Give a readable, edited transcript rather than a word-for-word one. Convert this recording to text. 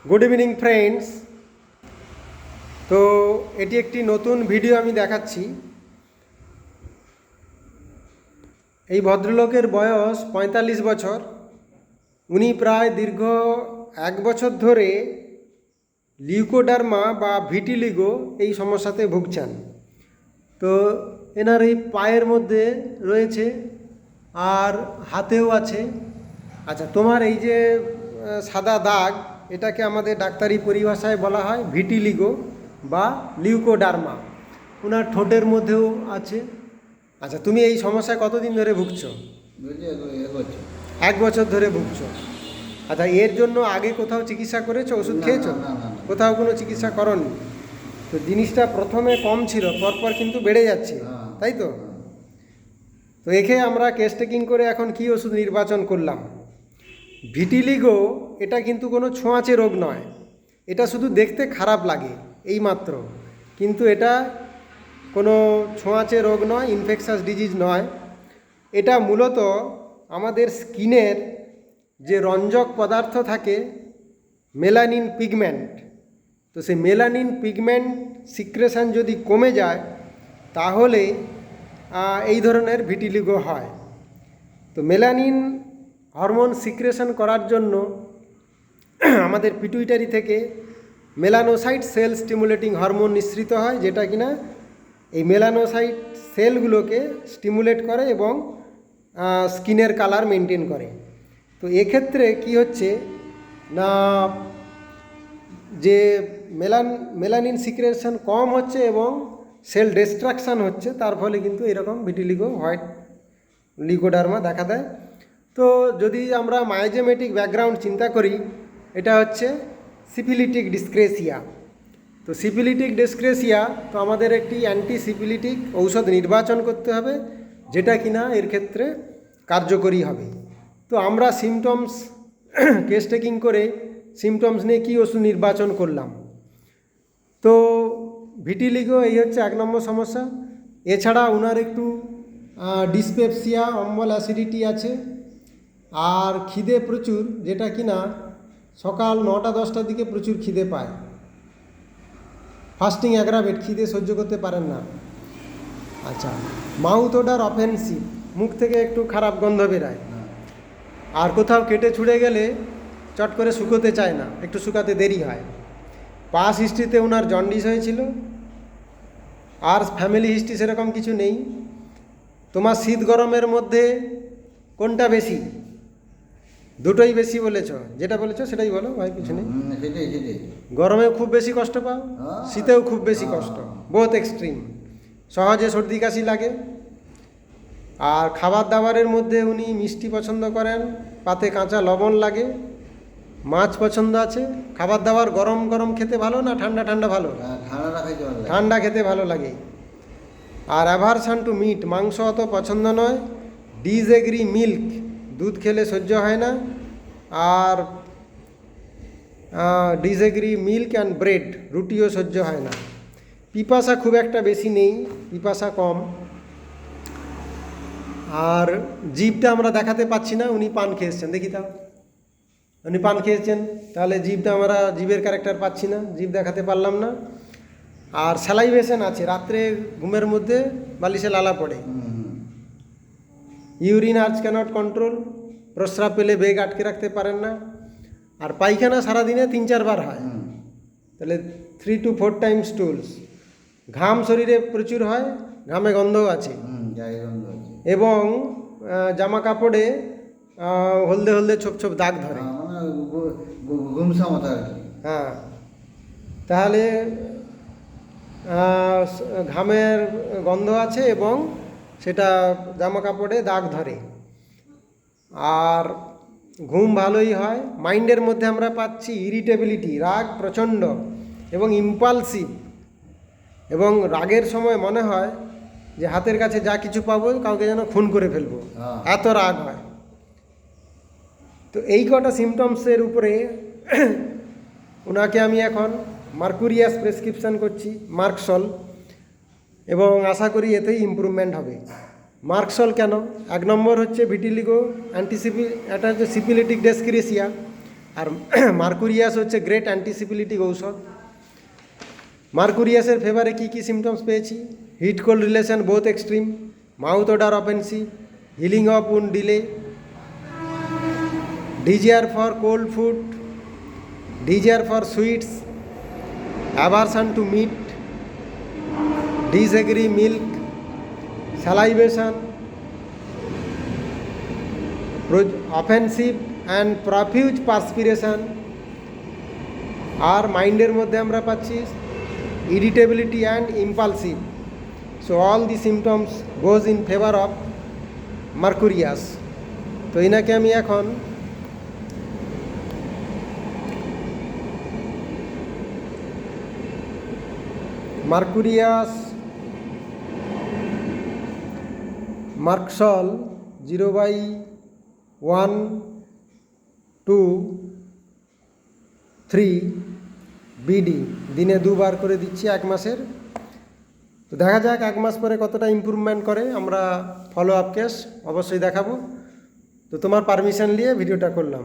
Good evening friends. তো এটি একটি নতুন ভিডিও আমি দেখাচ্ছি। এই ভদ্রলোকের বয়স ৪৫ বছর। উনি প্রায় দীর্ঘ ১ বছর ধরে লিউকোডার্মা বা ভিটিলিগো এই সমস্যাতে ভুগছেন। তো এনার এই পায়ের মধ্যে রয়েছে আর হাতেও আছে। আচ্ছা, তোমার এই যে সাদা দাগ, এটাকে আমাদের ডাক্তারি পরিভাষায় বলা হয় ভিটিলিগো বা লিউকোডার্মা। ওনার ঠোঁটের মধ্যেও আছে। আচ্ছা, তুমি এই সমস্যায় কতদিন ধরে ভুগছো? ১ বছর ধরে ভুগছো। আচ্ছা, এর জন্য আগে কোথাও চিকিৎসা করেছো? ওষুধ খেয়েছো? কোথাও কোনো চিকিৎসা করনি? তো জিনিসটা প্রথমে কম ছিল, পরপর কিন্তু বেড়ে যাচ্ছে, তাই তো? তো একে আমরা কেস টেকিং করে এখন কি ওষুধ নির্বাচন করলাম। ভিটিলিগো এটা কিন্তু কোনো ছোঁয়াচে রোগ নয়, এটা শুধু দেখতে খারাপ লাগে এই মাত্র, কিন্তু এটা কোনো ছোঁয়াচে রোগ নয়, ইনফেকশাস ডিজিজ নয়। এটা মূলত আমাদের স্কিনের যে রঞ্জক পদার্থ থাকে, মেলানিন পিগমেন্ট, তো সেই মেলানিন পিগমেন্ট সিক্রেশন যদি কমে যায় তাহলে এই ধরনের ভিটিলিগো হয়। তো মেলানিন হরমোন সিক্রেশন করার জন্য আমাদের পিটুইটারি থেকে মেলানোসাইট সেল স্টিমুলেটিং হরমোন নিঃসৃত হয়, যেটা কিনা এই মেলানোসাইট সেলগুলোকে স্টিমুলেট করে এবং স্কিনের কালার মেনটেন করে। তো এক্ষেত্রে কি হচ্ছে না, যে মেলানিন সিক্রেশন কম হচ্ছে এবং সেল ডিস্ট্রাকশান হচ্ছে, তার ফলে কিন্তু এরকম ভিটিলিগো হোয়াইট লিউকোডার্মা দেখা দেয়। তো যদি আমরা মায়োজেমেটিক ব্যাকগ্রাউন্ড চিন্তা করি, এটা হচ্ছে সিফিলিটিক ডিসক্রেসিয়া। তো সিফিলিটিক ডিসক্রেসিয়া, তো আমাদের একটি অ্যান্টি সিফিলিটিক ঔষধ নির্বাচন করতে হবে, যেটা কিনা এর ক্ষেত্রে কার্যকরী হবে। তো আমরা সিমটমস কেস টেকিং করে সিমটমস নিয়ে কী ওষুধ নির্বাচন করলাম। তো ভিটিলিগো এই হচ্ছে ১ নম্বর সমস্যা। এছাড়া ওনার একটু ডিসপেপসিয়া, অম্বল অ্যাসিডিটি আছে, আর খিদে প্রচুর, যেটা কিনা সকাল ৯টা-১০টার দিকে প্রচুর খিদে পায়। ফাস্টিং অ্যাগ্রাভেট, খিদে সহ্য করতে পারেন না। আচ্ছা, মাউথ ওডার অফেন্সিভ, মুখ থেকে একটু খারাপ গন্ধ বেরায়, আর কোথাও কেটে ছুঁড়ে গেলে চট করে শুকোতে চায় না, একটু শুকাতে দেরি হয়। পাস হিস্ট্রিতে ওনার জন্ডিস হয়েছিল, আর ফ্যামিলি হিস্ট্রি সেরকম কিছু নেই। তোমার শীত গরমের মধ্যে কোনটা বেশি? দুটোই বেশি বলেছ, যেটা বলেছ সেটাই বলো ভাই, কিছু নেই। গরমেও খুব বেশি কষ্ট পাও, শীতেও খুব বেশি কষ্ট, বোথ এক্সট্রিম। সহজে সর্দি কাশি লাগে। আর খাবার দাবারের মধ্যে উনি মিষ্টি পছন্দ করেন, পাতে কাঁচা লবণ লাগে, মাছ পছন্দ আছে। খাবার দাবার গরম গরম খেতে ভালো না ঠান্ডা ঠান্ডা ভালো? ঠান্ডা খেতে ভালো লাগে। আর অ্যাভারশন টু মিট, মাংস অত পছন্দ নয়। ডিসএগ্রি মিল্ক, দুধ খেলে সহ্য হয় না। আর ডিসএগ্রি মিল্ক অ্যান্ড ব্রেড, রুটিও সহ্য হয় না। পিপাসা খুব একটা বেশি নেই, পিপাসা কম। আর জিভটা আমরা দেখাতে পাচ্ছি না, উনি পান খেয়েছেন, দেখি তাও উনি পান খেয়েছেন, তাহলে জিভটা আমরা জিভের ক্যারেক্টার পাচ্ছি না, জিভ দেখাতে পারলাম না। আর স্যালাইভেশন আছে, রাত্রে ঘুমের মধ্যে বালিশে লালা পড়ে। ইউরিন আর্চ ক্যানট কন্ট্রোল, প্রস্রাব পেলে বেগ আটকে রাখতে পারেন না। আর পায়খানা সারাদিনে ৩-৪ বার হয়, তাহলে 3 to 4 টাইমস টুলস। ঘাম শরীরে প্রচুর হয়, ঘামে গন্ধও আছে, এবং জামা কাপড়ে হলদে হলদে ছোপ ছোপ দাগ ধরে। হ্যাঁ, তাহলে ঘামের গন্ধ আছে এবং সেটা জামা কাপড়ে দাগ ধরে। আর ঘুম ভালোই হয়। মাইন্ডের মধ্যে আমরা পাচ্ছি ইরিটেবিলিটি, রাগ প্রচণ্ড এবং ইম্পালসিভ, এবং রাগের সময় মনে হয় যে হাতের কাছে যা কিছু পাবো কাউকে যেন খুন করে ফেলবো, এত রাগ হয়। তো এই কটা সিমটমসের উপরে ওনাকে আমি এখন মার্কুরিয়াস প্রেসক্রিপশান করছি, মার্কসল, এবং আশা করি এতেই ইমপ্রুভমেন্ট হবে। মার্কসল কেন? ১ নম্বর হচ্ছে ভিটিলিগো এটা হচ্ছে সিফিলিটিক ডিসক্রেসিয়া। আর মার্কুরিয়াস হচ্ছে গ্রেট অ্যান্টিসিপিলিটিক ঔষধ। মার্কুরিয়াসের ফেভারে কী কী সিমটমস পেয়েছি? Heat cold relation both extreme, mouth odour offensive, healing of wound delay, desire for cold food, desire for sweets, aversion to meat, disagree milk, salivation, offensive and profuse perspiration. আর মাইন্ডের মধ্যে আমরা পাচ্ছি irritability and impulsive. So all the symptoms goes in favour of mercurius. তো এনাকে আমি এখন Mercurius merc sol 0/1-2-3 BD দিনে 2 বার করে দিচ্ছি 1 মাসের। তো দেখা যাক 1 মাস পরে কতটা ইমপ্রুভমেন্ট করে, আমরা ফলো আপ কেস অবশ্যই দেখাবো। তো তোমার পারমিশন নিয়ে ভিডিওটা করলাম।